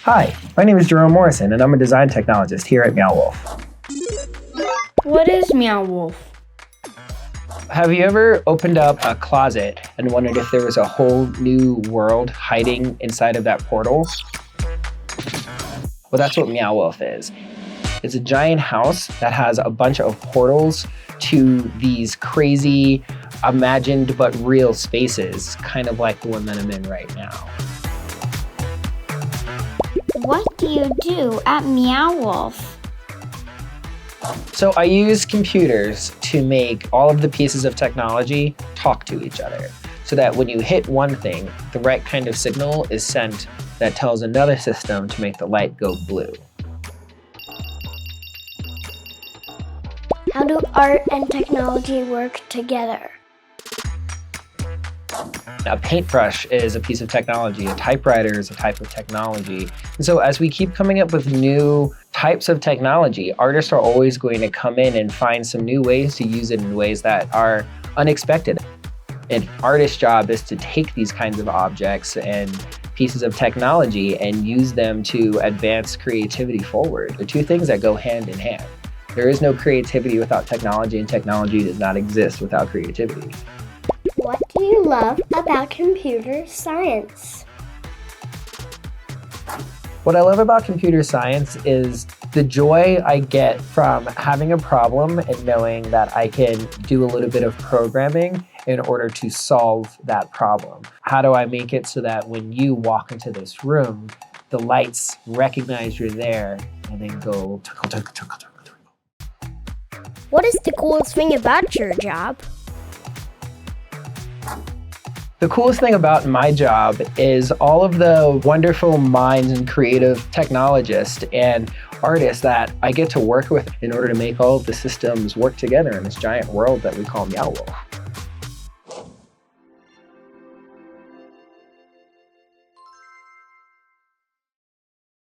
Hi, my name is Jerome Morrison, and I'm a design technologist here at Meow Wolf. What is Meow Wolf? Have you ever opened up a closet and wondered if there was a whole new world hiding inside of that portal? Well, that's what Meow Wolf is. It's a giant house that has a bunch of portals to these crazy, imagined but real spaces, kind of like the one that I'm in right now. What do you do at Meow Wolf? So I use computers to make all of the pieces of technology talk to each other, so that when you hit one thing, the right kind of signal is sent that tells another system to make the light go blue. How do art and technology work together? A paintbrush is a piece of technology, a typewriter is a type of technology. And so as we keep coming up with new types of technology, artists are always going to come in and find some new ways to use it in ways that are unexpected. An artist's job is to take these kinds of objects and pieces of technology and use them to advance creativity forward. They're two things that go hand in hand. There is no creativity without technology, and technology does not exist without creativity. What do you love about computer science? What I love about computer science is the joy I get from having a problem and knowing that I can do a little bit of programming in order to solve that problem. How do I make it so that when you walk into this room, the lights recognize you're there and then go twinkle, twinkle, twinkle, twinkle, twinkle. What is the coolest thing about your job? The coolest thing about my job is all of the wonderful minds and creative technologists and artists that I get to work with in order to make all of the systems work together in this giant world that we call Meow Wolf.